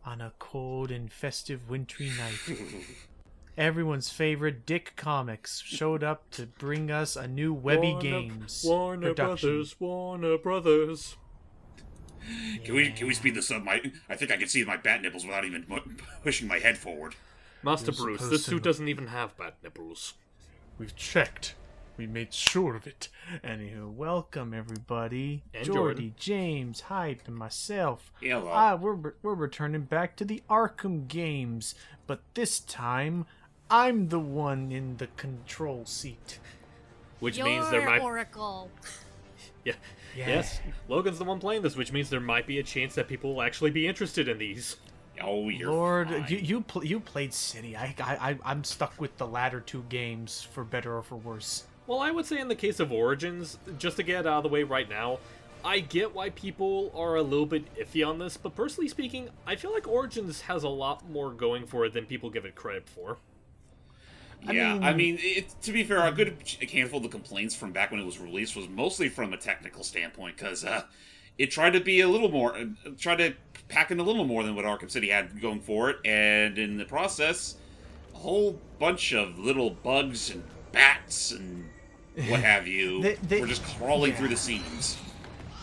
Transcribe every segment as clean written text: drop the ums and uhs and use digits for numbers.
on a cold and festive wintry night. Everyone's favorite Dick Comics showed up to bring us a new Webby Games Warner production. Brothers. Can we speed this up? I think I can see my bat nipples without even pushing my head forward. Master Bruce, supposed this to- suit doesn't even have bat nipples. We've checked. We made sure of it. Anywho, welcome everybody. And Jordy, James, Hype, and myself. Hello. We're returning back to the Arkham games, but this time I'm the one in the control seat. Which Your means there might... Oracle. Yeah. Yeah. Yes, Logan's the one playing this, which means there might be a chance that people will actually be interested in these. Oh, you're Lord, fine. you played City. I'm stuck with the latter two games for better or for worse. Well, I would say in the case of Origins, just to get it out of the way right now, I get why people are a little bit iffy on this, but personally speaking, I feel like Origins has a lot more going for it than people give it credit for. Yeah, I mean, to be fair, a good handful of the complaints from back when it was released was mostly from a technical standpoint, because it tried to be a little more, tried to pack in a little more than what Arkham City had going for it, and in the process, a whole bunch of little bugs and bats and what have you were just crawling through the seams.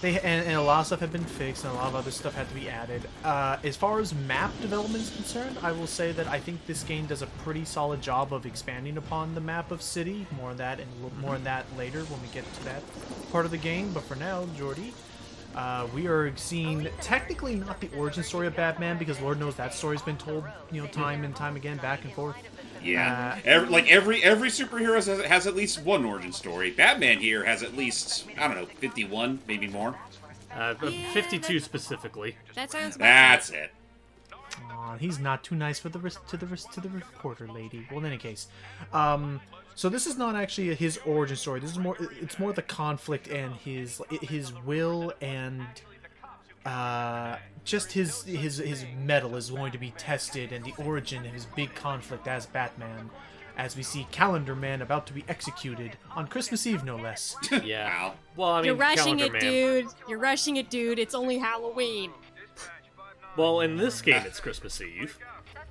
And a lot of stuff had been fixed, and a lot of other stuff had to be added. As far as map development is concerned, I will say that I think this game does a pretty solid job of expanding upon the map of City. More on that and a little more on that later when we get to that part of the game. But for now, Jordy, we are seeing technically not the origin story of Batman, because Lord knows that story's been told, time and time again, back and forth. Yeah, every superhero has at least one origin story. Batman here has at least, I don't know, 51, maybe more. But 52 specifically. That sounds about That's it. Aw, he's not too nice for the to the reporter lady. Well, in any case, so this is not actually his origin story. This is more. It's more the conflict and his will and just his mettle is going to be tested, and the origin of his big conflict as Batman, as we see Calendar Man about to be executed on Christmas Eve, no less. Yeah. Wow. Well, I mean, You're rushing Calendar it, Man. dude. You're rushing it, dude. It's only Halloween. Well, in this game, it's Christmas Eve.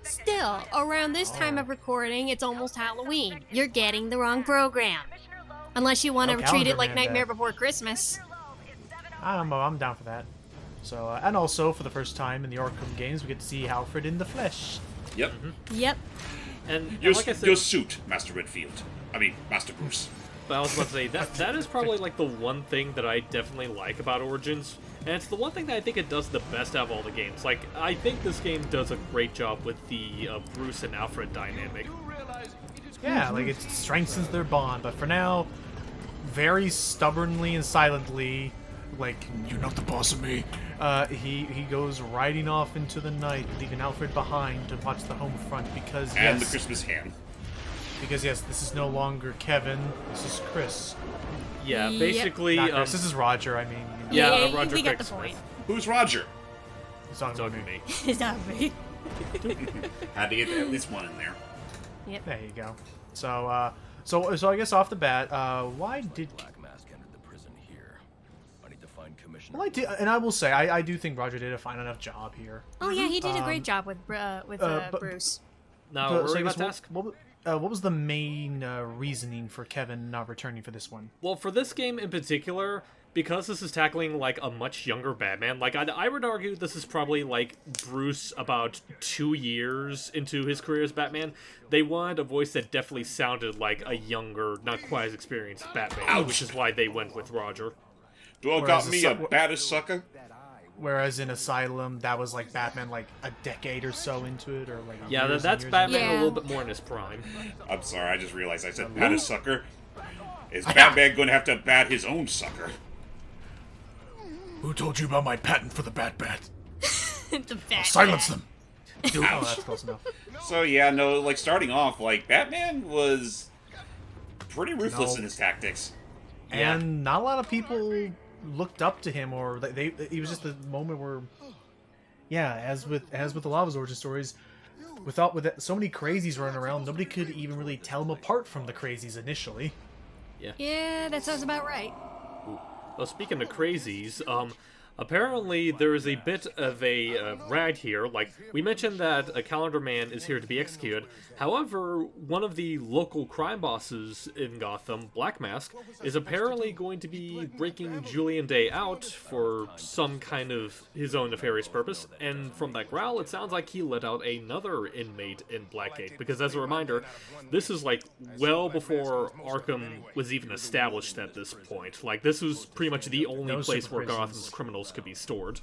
Still, around this time of recording, it's almost Halloween. You're getting the wrong program. Unless you want to No, treat it Calendar like Man Nightmare that. Before Christmas. I'm down for that. So, and also for the first time in the Arkham games, we get to see Alfred in the flesh. Yep. Yep. And Your, like I said, your suit, Master Redfield. I mean, Master Bruce. but I was about to say, that is probably like the one thing that I definitely like about Origins. And it's the one thing that I think it does the best out of all the games. Like, I think this game does a great job with the Bruce and Alfred dynamic. Yeah, like it strengthens their bond, but for now, very stubbornly and silently, like, you're not the boss of me. He goes riding off into the night, leaving Alfred behind to watch the home front because And yes, the Christmas ham. because yes, this is no longer Kevin, this is Chris. Yeah, Yep. basically, Not Chris, this is Roger. I mean, yeah, Roger we got Craig the point. Smith. Who's Roger? he's talking about Talking me. to me. It's not me. Had to get at least one in there. Yep. There you go. So, so I guess off the bat, why did? Black Mask entered the prison here. I need to find Commissioner. Well, I did, and I will say, I do think Roger did a fine enough job here. Oh yeah, he did a great job with but- Bruce. Now, So what were I you guess about to ask? what was the main reasoning for Kevin not returning for this one? Well, for this game in particular, because this is tackling, like, a much younger Batman, like, I would argue this is probably, like, Bruce about 2 years into his career as Batman. They wanted a voice that definitely sounded like a younger, not quite as experienced Batman, Ouch. which is why they went with Roger. Do I Whereas got me the a baddest sucker? Whereas in Asylum, that was like Batman like a decade or so into it, or like Yeah, years that's and years Batman Yeah. a little bit more in his prime. I'm sorry, I just realized I said baddest sucker. Is Batman going to have to bat his own sucker? Who told you about my patent for the Bat? The Batman. Silence them. Oh, that's close enough. So yeah, no, like starting off, like Batman was pretty ruthless in his tactics. Yeah. And not a lot of people looked up to him, or it was just a moment where, yeah, as with a lot of his origin stories, with so many crazies running around, nobody could even really tell him apart from the crazies initially. Yeah, that sounds about right. Well, speaking of crazies, Apparently, there is a bit of a rag here. Like, we mentioned that a Calendar Man is here to be executed. However, one of the local crime bosses in Gotham, Black Mask, is apparently going to be breaking Julian Day out for some kind of his own nefarious purpose. And from that growl, it sounds like he let out another inmate in Blackgate. Because as a reminder, this is like well before Arkham was even established at this point. Like, this was pretty much the only place where Gotham's criminals could be stored.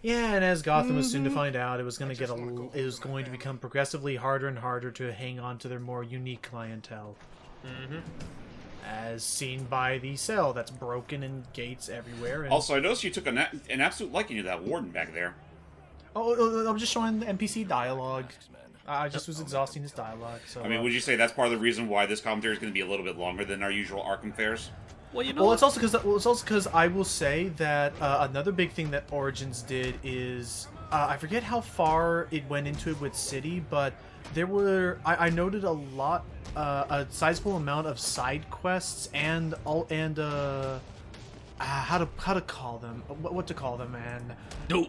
Yeah, and as Gotham was soon to find out, it was going to become progressively harder and harder to hang on to their more unique clientele. As seen by the cell that's broken and gates everywhere. And... Also, I noticed you took an absolute liking to that warden back there. Oh, I'm just showing the NPC dialogue. I just was exhausting his dialogue. So, I mean, would you say that's part of the reason why this commentary is going to be a little bit longer than our usual Arkham fares? Well, you know. Well, it's also because I will say that another big thing that Origins did is I forget how far it went into it with City, but there were I noted a sizable amount of side quests and how to call them, what to call them, and No.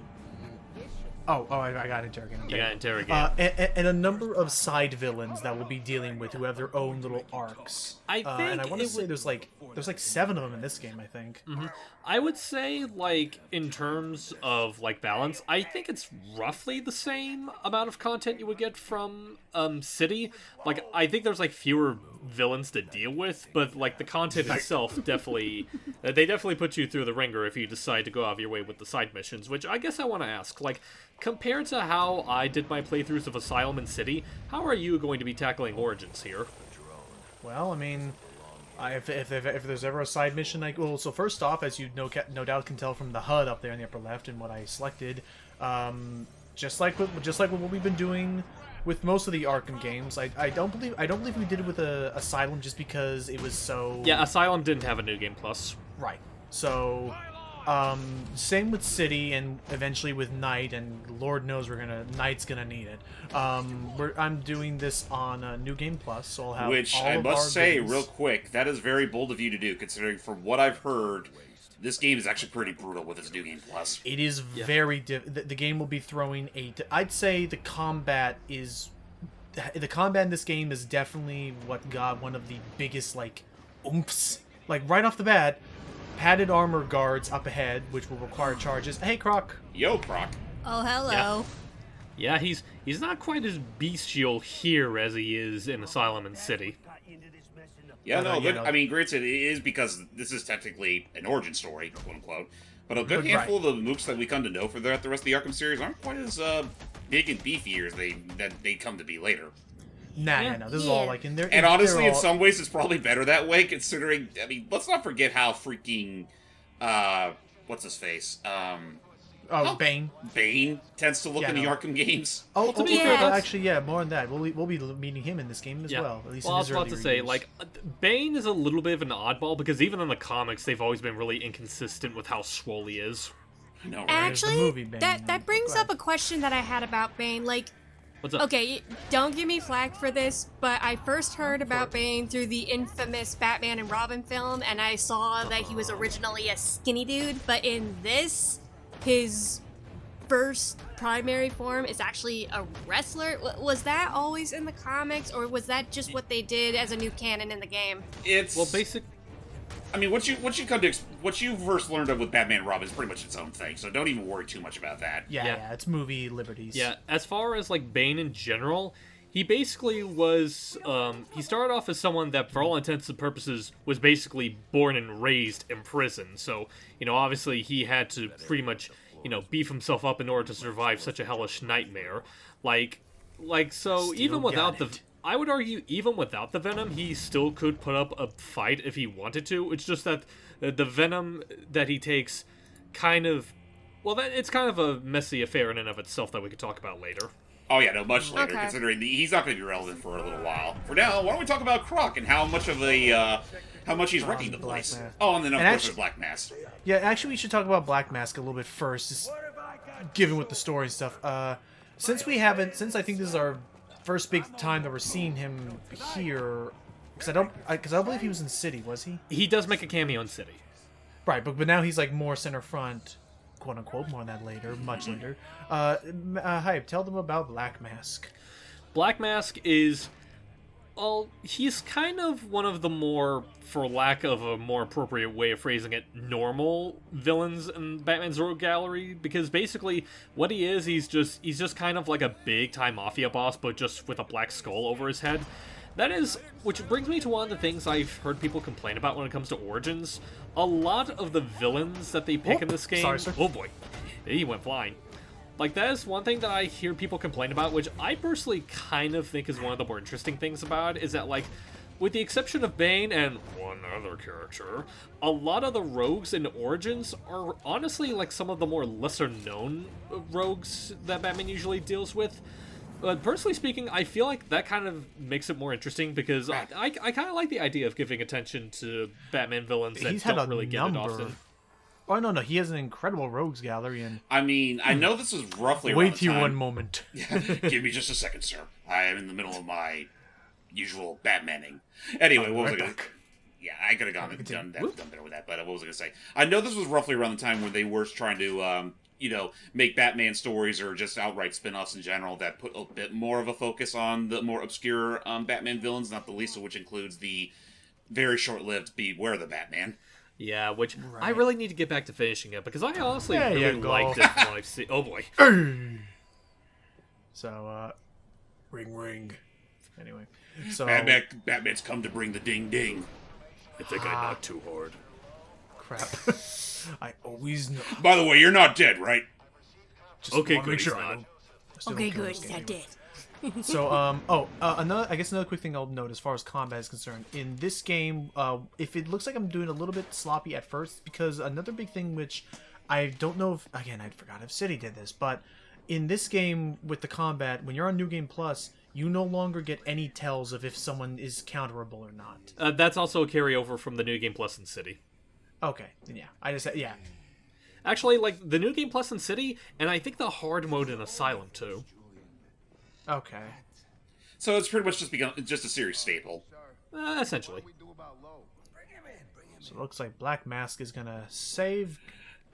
Oh, I got interrogated. You got interrogated. And a number of side villains that we'll be dealing with who have their own little arcs. I think and I want to say there's like 7 of them in this game, I think. I would say, like, in terms of, like, balance, I think it's roughly the same amount of content you would get from City. Like, I think there's, like, fewer villains to deal with, but, like, the content itself definitely... they definitely put you through the ringer if you decide to go out of your way with the side missions, which I guess I want to ask, like, compared to how I did my playthroughs of Asylum and City, how are you going to be tackling Origins here? Well, I mean... if there's ever a side mission, so first off, as you no doubt can tell from the HUD up there in the upper left and what I selected, just like what we've been doing with most of the Arkham games, I don't believe we did it with Asylum just because it was so... Yeah, Asylum didn't have a New Game Plus. Right. So, same with City and eventually with Night, and Lord knows Night's gonna need it. I'm doing this on New Game Plus, so I'll have Which all I of must our say, goodies. real quick, that is very bold of you to do, considering from what I've heard, this game is actually pretty brutal with its New Game Plus. It is very the game will be throwing I'd say the combat in this game is definitely what got one of the biggest, like, oomphs. Like, right off the bat, padded armor guards up ahead, which will require charges. Hey, Croc. Yo, Croc. Oh, hello. Yeah, he's not quite as bestial here as he is in Asylum and City. Yeah, no, good. know. I mean, granted, it is because this is technically an origin story, quote unquote. But a good handful of the mooks that we come to know for the rest of the Arkham series aren't quite as big and beefy as they come to be later. Nah. This is all like in there. And honestly, in some ways, it's probably better that way, considering. I mean, let's not forget how freaking what's his face? Bane. Bane tends to look in the Arkham games. Oh, to be fair, actually, yeah, more on that. We'll be meeting him in this game as well. At least well, in I his was about early to say, reviews. like, Bane is a little bit of an oddball because even in the comics, they've always been really inconsistent with how swole he is. I know, right? Actually, movie, Bane. that brings up a question that I had about Bane. Like, What's up? okay, don't give me flack for this, but I first heard about Bane through the infamous Batman and Robin film, and I saw that he was originally a skinny dude, but in this, his first primary form is actually a wrestler. Was that always in the comics, or was that just what they did as a new canon in the game? It's Well, basic. I mean, what you first learned of with Batman and Robin is pretty much its own thing, so don't even worry too much about that. Yeah, it's movie liberties. Yeah, as far as, like, Bane in general, he basically was, he started off as someone that, for all intents and purposes, was basically born and raised in prison. So, obviously he had to pretty much, beef himself up in order to survive such a hellish nightmare. So even without the... I would argue, even without the Venom, he still could put up a fight if he wanted to. It's just that the Venom that he takes it's kind of a messy affair in and of itself that we could talk about later. Oh yeah, no, much later, Okay. considering he's not going to be relevant for a little while. For now, why don't we talk about Croc and how much he's wrecking the Black place? Mask. Oh, and then of And course actually- there's Black Mask. Yeah, actually, we should talk about Black Mask a little bit first, just given with the story and stuff. Since I think this is our first big time that we're seeing him here, because I don't believe he was in City, was he? He does make a cameo in City. Right, but now he's like more center front. quote unquote. More on that later, much later. Hype, tell them about Black Mask. Black Mask is... Well, he's kind of one of the more, for lack of a more appropriate way of phrasing it, normal villains in Batman's Rogue Gallery, because basically what he is, he's just kind of like a big-time mafia boss, but just with a black skull over his head. That is, which brings me to one of the things I've heard people complain about when it comes to Origins. A lot of the villains that they pick in this game... Sorry, sir. Oh boy, he went flying. Like, that is one thing that I hear people complain about, which I personally kind of think is one of the more interesting things about it, is that, like, with the exception of Bane and one other character, a lot of the rogues in Origins are honestly, like, some of the more lesser-known rogues that Batman usually deals with. But personally speaking, I feel like that kind of makes it more interesting, because I kind of like the idea of giving attention to Batman villains that don't really get it often. Oh, no, he has an incredible rogues gallery, and... I mean, I know this was roughly around Wait the here time. one moment. Give me just a second, sir. I am in the middle of my usual Batmaning. Anyway, what was I going to... Yeah, I could have done better with that, but what was I going to say? I know this was roughly around the time when they were trying to, make Batman stories or just outright spin-offs in general that put a bit more of a focus on the more obscure Batman villains, not the least of which includes the very short-lived Beware the Batman. Yeah, which I really need to get back to finishing it, because I honestly really liked it from what I've seen. Oh boy. So, ring. Anyway, so... Batman's come to bring the ding-ding. I think I knocked too hard. Crap. I always know. By the way, you're not dead, right? Just Okay, wanna good, make sure he's I not. don't- I still Okay, don't kill good. this He's game not anyway. dead. So, another quick thing I'll note as far as combat is concerned. In this game, if it looks like I'm doing a little bit sloppy at first, because another big thing which I don't know if, again, I forgot if City did this, but in this game with the combat, when you're on New Game Plus, you no longer get any tells of if someone is counterable or not. That's also a carryover from the New Game Plus in City. Okay, yeah. Yeah. Actually, like, the New Game Plus in City, and I think the hard mode in Asylum, too. Okay. So it's pretty much just become just a series staple. Essentially. So it looks like Black Mask is gonna save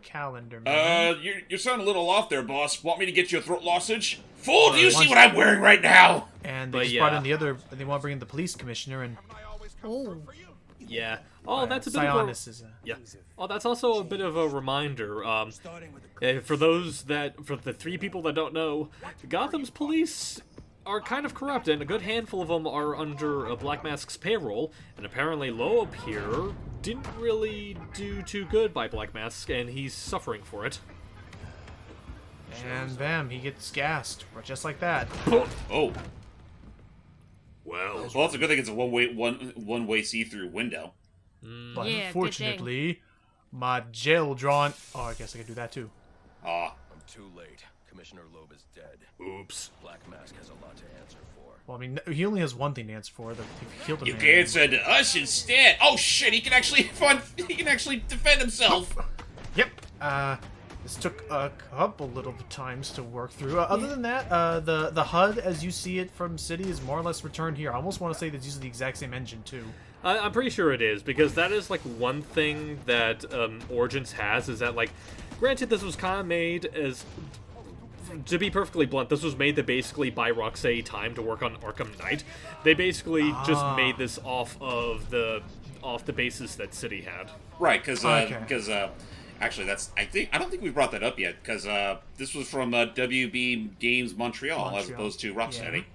Calendar Man. You're sounding a little off there, boss. Want me to get you a throat lozenge? Fool, do you see what I'm wearing right now? And they But just brought yeah. in the other... They want to bring in the police commissioner, and... Oh. Yeah. Oh, that's a bit of Sionis a... is a... Yeah. Oh, that's also a bit of a reminder. For the three people that don't know, Gotham's police are kind of corrupt, and a good handful of them are under Black Mask's payroll, and apparently Loeb here didn't really do too good by Black Mask, and he's suffering for it. And bam, he gets gassed, just like that. Oh. Well, Well, it's a good thing it's a one-way see-through window. But Yeah, good unfortunately, my gel drawn... Oh, I guess I could do that too. Ah. I'm too late. Commissioner Loeb is dead. oops. Black Mask has a lot to answer for. Well, I mean, he only has one thing to answer for. If he killed a You man. can't send to us instead. Oh shit! He can actually defend himself. Yep. This took a couple little times to work through. Other than that, the HUD as you see it from City is more or less returned here. I almost want to say that it's using the exact same engine too. I'm pretty sure it is, because that is, like, one thing that Origins has, is that, like, granted this was kind of made as... To be perfectly blunt, this was made to basically buy Rocksteady time to work on Arkham Knight. They basically just made this off the basis that City had. Right, because Okay. actually I don't think we brought that up yet, because this was from WB Games Montreal as opposed to Rocksteady.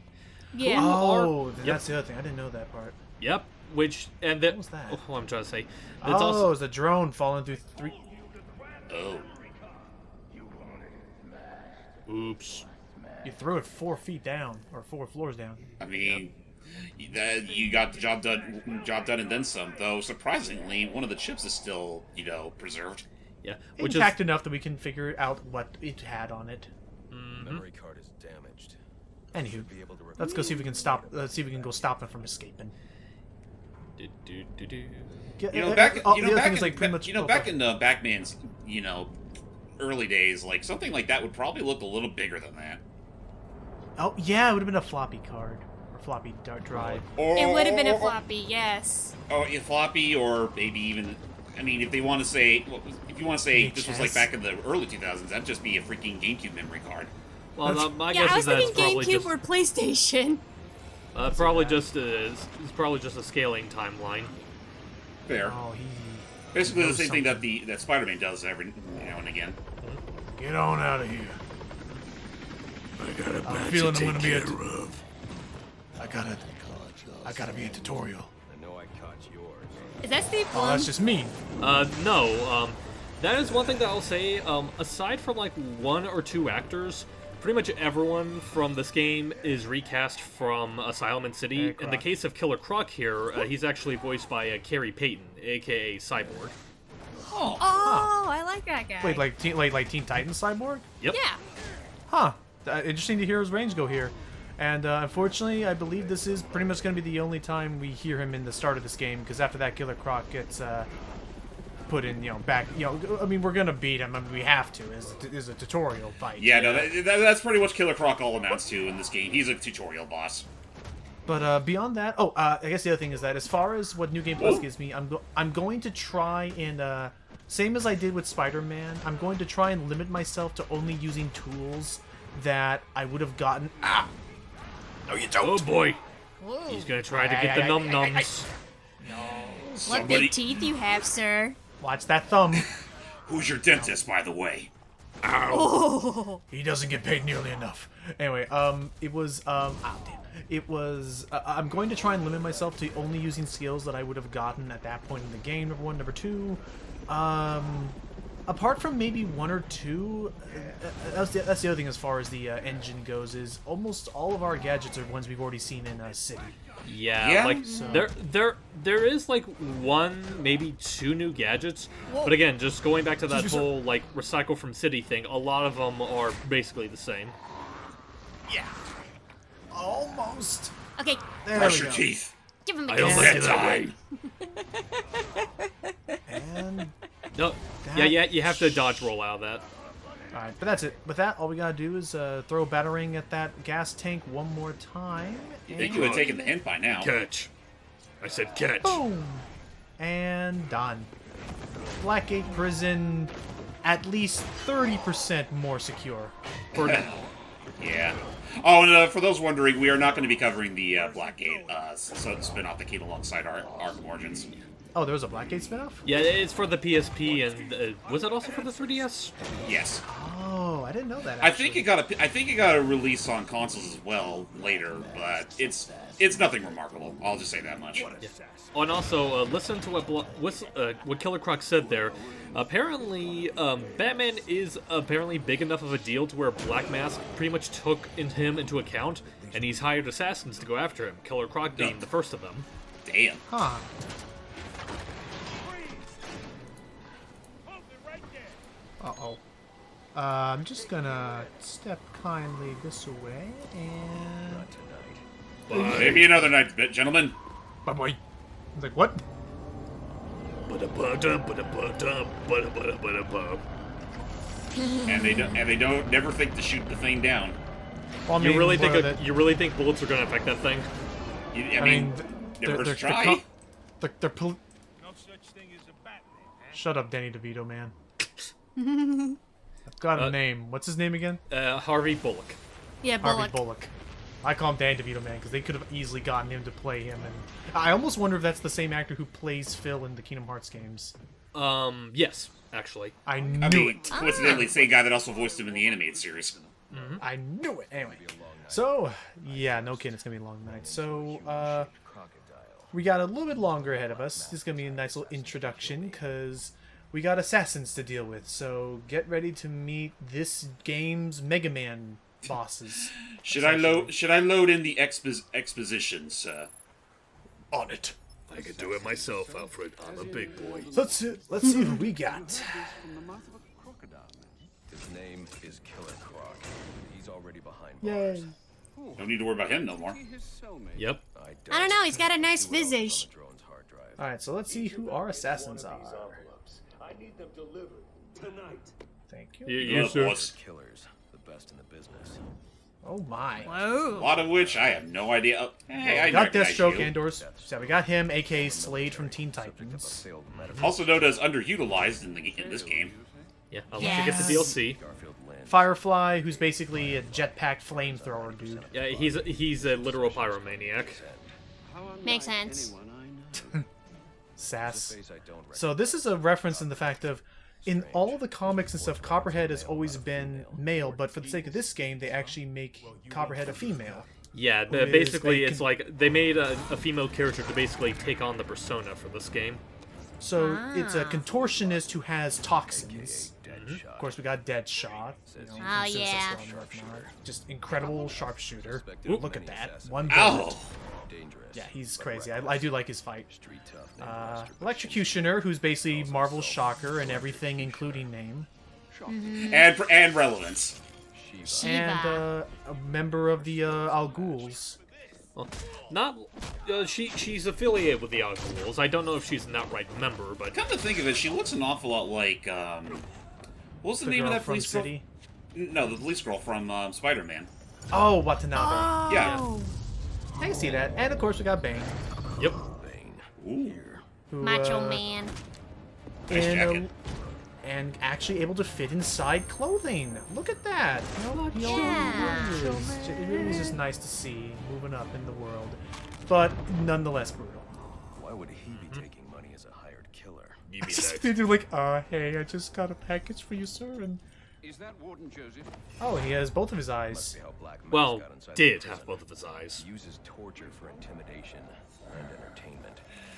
Yeah. Oh, Yep. that's the other thing. I didn't know that part. Yep, what was that? Oh, I'm trying to say. Oh, Also, it's a drone falling through three... Oh. oops. You threw it 4 feet down, or 4 floors down. I mean, you got the job done and then some. Though surprisingly, one of the chips is still, preserved. Yeah, which Intact is enough that we can figure out what it had on it. Memory card is damaged. Anywho, Be able to let's go see if we can stop. Let's see if we can go stop him from escaping. Back Back in Batman's, early days, like something like that would probably look a little bigger than that. Oh yeah, it would have been a floppy card or floppy drive. Or, It would have been a floppy, yes. Or a floppy, or maybe even I mean, if they want to say, well, if you want to say this was like VHS. back in the early 2000s, that'd just be a freaking GameCube memory card. Well, my Yeah, guess I is was that's thinking probably GameCube just or PlayStation. it's probably just a scaling timeline. Fair. Oh, he... Basically the knows same thing that something. that Spider-Man does every now and again. Get on out of here. I got a I'm batch feeling to I'm take gonna be care of. I gotta be a tutorial. I know I caught yours. Is that Steve Oh, Blum? that's just mean. No, that is one thing that I'll say, aside from like one or two actors, pretty much everyone from this game is recast from Asylum and City. Hey, In the Croc. case of Killer Croc here, he's actually voiced by Carrie Payton, aka Cyborg. Oh. Oh, I like that guy. Wait, like Teen Titans Cyborg? Yep. Yeah. Huh. Interesting to hear his range go here. And unfortunately, I believe this is pretty much going to be the only time we hear him in the start of this game, because after that, Killer Croc gets put in, back. I mean, we're going to beat him. I mean, we have to. Is a tutorial fight. Yeah, no, that's pretty much Killer Croc all amounts to in this game. He's a tutorial boss. But beyond that, I guess the other thing is that as far as what New Game Plus gives me, I'm going to try and same as I did with Spider-Man, I'm going to try and limit myself to only using tools that I would have gotten. No, you don't. Oh boy, Whoa. he's gonna try to get the num nums. What Somebody, big teeth you have, sir. Watch that thumb. who's your dentist, by the way? Oh. He doesn't get paid nearly enough. Anyway, it was, it was, I'm going to try and limit myself to only using skills that I would have gotten at that point in the game, number one. Number two, apart from maybe one or two, that's the other thing as far as the engine goes, is almost all of our gadgets are ones we've already seen in City. Yeah, Yeah? like So- there is like one, maybe two new gadgets, but again, just going back to that whole like recycle from City thing, a lot of them are basically the same. Yeah. Almost. Okay, There Brush we your go. teeth. give him a I don't kiss. like it that way. And No, yeah, you have to dodge roll out of that. alright, but that's it. With that, all we gotta do is throw a battering at that gas tank one more time. I think you would have taken the hint by now. Catch. I said catch. Boom! And done. Blackgate Prison, at least 30% more secure. For now. Yeah. Oh, and for those wondering, we are not going to be covering the Blackgate spin-off that came alongside our Arkham Origins. Oh, there was a Blackgate spinoff? Yeah, it's for the PSP, and was it also for the 3DS? Yes. Oh, I didn't know that. I think it got a release on consoles as well later, but it's nothing remarkable. I'll just say that much. Oh, and also, listen to what Killer Croc said there. Apparently, Batman is apparently big enough of a deal to where Black Mask pretty much took him into account, and he's hired assassins to go after him, Killer Croc being the first of them. Damn. Huh. Uh-oh. I'm just gonna step kindly this way, and... Maybe another night, gentlemen. Bye-bye. Like, what? And they don't never think to shoot the thing down. Well, I You mean, really what are you really think bullets are gonna affect that thing? I mean, never hurts to try. They're Shut up, Danny DeVito, man. I've got a name. What's his name again? Harvey Bullock. Yeah, Harvey Bullock. Bullock. I call him Danny DeVito, man, because they could have easily gotten him to play him. And I almost wonder if that's the same actor who plays Phil in the Kingdom Hearts games. Yes, actually. I knew I mean, it. coincidentally, same guy that also voiced him in the animated series. I knew it. Anyway. So, yeah, no kidding. It's going to be a long night. So, we got a little bit longer ahead of us. This is going to be a nice little introduction, because we got assassins to deal with. So, get ready to meet this game's Mega Man bosses. Should I load in the exposition, sir? On it. I could do it myself, Alfred. I'm a big boy. So let's see who we got. His name is Killer Croc. He's already behind Yay. bars. Don't need to worry about him no more. Yep. I don't know, he's got a nice visage. Drone's hard drive. Alright, so let's see who our assassins are. I need them delivered tonight. Thank you. You Good, sir. boss. Killers, the best in the business. Oh my. A Whoa. lot of which I have no idea. Oh, hey, I We got recognize Deathstroke you. Andor's. So we got him, aka Slade from Teen Titans. Also known as underutilized in this game. Yeah, unless you get the DLC. Firefly, who's basically a jetpack flamethrower dude. Yeah, he's a literal pyromaniac. Makes sense. Sass. So this is a reference in the fact of, in all the comics and stuff, Copperhead has always been male, but for the sake of this game, they actually make Copperhead a female. Yeah, Who is basically a it's like they made a female character to basically take on the persona for this game. So it's a contortionist who has toxins. Of course, we got Deadshot. Oh, yeah. Just incredible sharpshooter. Look at that. One Ow! bullet. Yeah, he's crazy. I do like his fight. Electrocutioner, who's basically Marvel's Shocker and everything, including name. And relevance. And Shiva. a member of the Al Ghouls. Well, not she's affiliated with the Al Ghouls. I don't know if she's an outright member, but Come to think of it, she looks an awful lot like what's the, The name of girl that from police girl? City. No, the police girl from Spider-Man. Oh, Watanabe. Yeah. Oh. I can see that. And of course, we got Bane. yep. Ooh. Who, Macho Man. Nice jacket. And actually able to fit inside clothing. Look at that. Yeah. It really is just nice to see moving up in the world, but nonetheless brutal. Why would he be taking money as a hired killer? You mean Just that? they're like, hey, I just got a package for you, sir, and Is that Warden Joseph? oh, he has both of his Must eyes. be how Black Mask Well, got inside did the have prison. both of his eyes. He uses torture for intimidation and entertainment.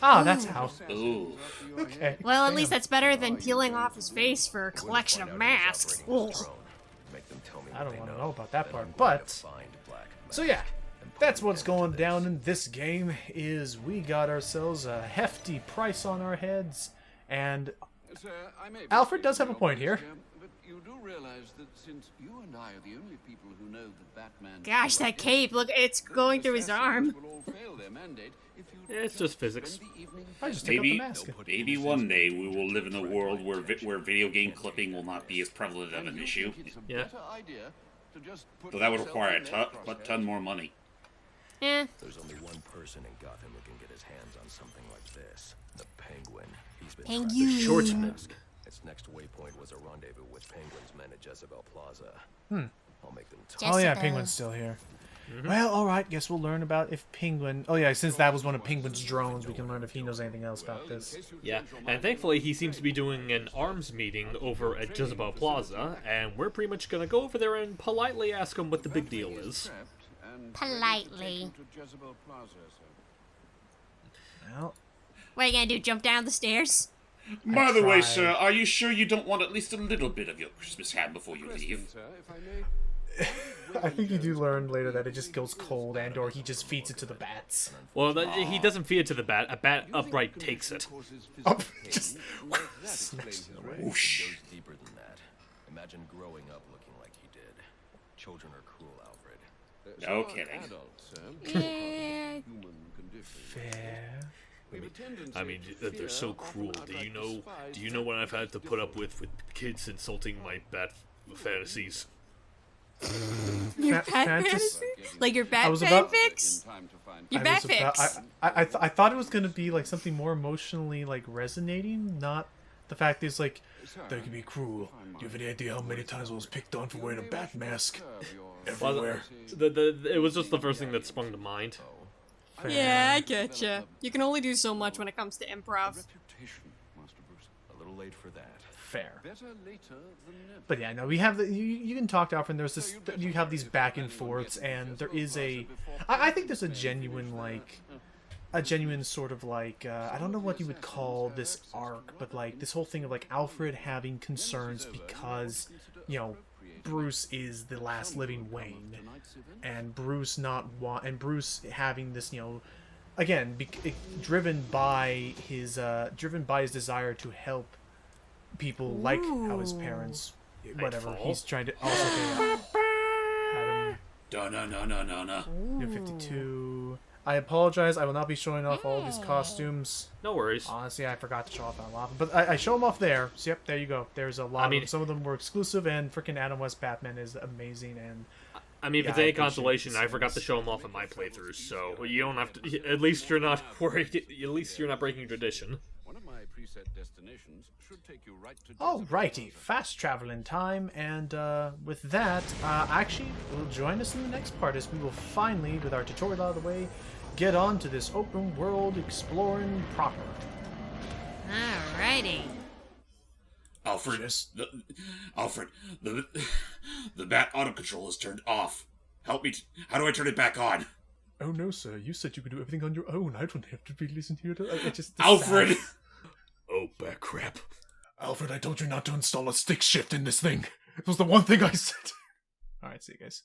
Ah, that's how. Ooh. Okay. Well, at least that's better than peeling off his face for a collection of masks. Ugh. Make them tell me I don't what want they to know about that then part, I'm going to but find Black so Mask yeah, and put that's an what's end going to down this. in this game. Is we got ourselves a hefty price on our heads, and Sir, I may be Alfred does have a speaking point for here. obvious, but you do realize that since you and I are the only people who know that Batman... Gosh, that cape, look, it's going through his arm. will all fail their mandate if you Yeah, it's just physics. spend the evening... I just take Maybe, off the mask. maybe one day we will live in a world where where video game clipping will not be as prevalent of an issue. It's a Yeah. better idea to just put Though that would yourself require in a their ton crosshairs. more money. Eh. There's only one person in Gotham who can get his hands on something like this. The Penguin. He's been trapped Penguin. in Short Gotham. mask. Its next waypoint was a rendezvous with Penguin's men at Jezebel Plaza. I'll make them talk. Just- Oh yeah, Jessica. Penguin's still here. Well, all right. Guess we'll learn about if Penguin. Oh yeah, since that was one of Penguin's drones, we can learn if he knows anything else about this. Yeah, and thankfully he seems to be doing an arms meeting over at Jezebel Plaza, and we're pretty much gonna go over there and politely ask him what the big deal is. And Politely. to Jezebel Plaza, sir. Well, What are you gonna do, jump down the stairs? By the way, tried. sir, are you sure you don't want at least a little bit of your Christmas ham before you Question, leave? sir, if I may. I think you do learn later that it just goes cold, and/or he just feeds it to the bats. Well, he doesn't feed it to the bat. A bat upright takes it. Causes Oh, physical just pain. Well, that explains it away. Whoosh. Goes deeper than that. Imagine growing up looking like he did. Children are cruel, Alfred. No So are kidding. adults, sir. Eh. Human condition. fair. We have a tendency I mean, to they're so fear, cruel. often Do you outright know? despise Do you know what I've had to put up with different kids insulting my bat fantasies? Your Fa- bat fantas- fantasy? Like your I bat was about- fanfics? in time to find Your I bat was about- fix. I thought it was gonna be like something more emotionally like resonating, not the fact that it's like they can be cruel. Do you have any idea how many times I was picked on for wearing a bat mask? Well, Everywhere. it was just the first thing that sprung to mind. Yeah, I getcha. You can only do so much when it comes to improv. reputation, Master Bruce. A little late for that. Fair. Better later than never. But yeah, no, we have you can talk to Alfred. And there's this, you have these back and forths, and there is I think there's a genuine sort of like I don't know what you would call this arc, but like this whole thing of like Alfred having concerns because Bruce is the last living Wayne, and Bruce Bruce having this again driven by his desire to help people like how his parents whatever Nightfall. he's trying to also Adam No. New 52. I apologize. I will not be showing off all of these costumes. No worries. Honestly, I forgot to show off a lot, but I show them off there. So yep, there you go. There's a lot. I mean- of them. Some of them were exclusive, and freaking Adam West Batman is amazing. And I mean, if Yeah, it's I any appreciate consolation, this I forgot to show them off in my playthroughs, so you don't have to. At least you're not worried. At least you're not breaking tradition. One of my preset destinations should take you right to Alrighty, fast travel in time, and with that, actually, will join us in the next part as we will finally, with our tutorial out of the way, get on to this open world exploring proper. Alrighty. Alfred, the bat auto control is turned off. Help me. How do I turn it back on? Oh no, sir. You said you could do everything on your own. I don't have to be listening to you. I just Alfred! Oh, back crap. Alfred, I told you not to install a stick shift in this thing. It was the one thing I said. Alright, see you guys.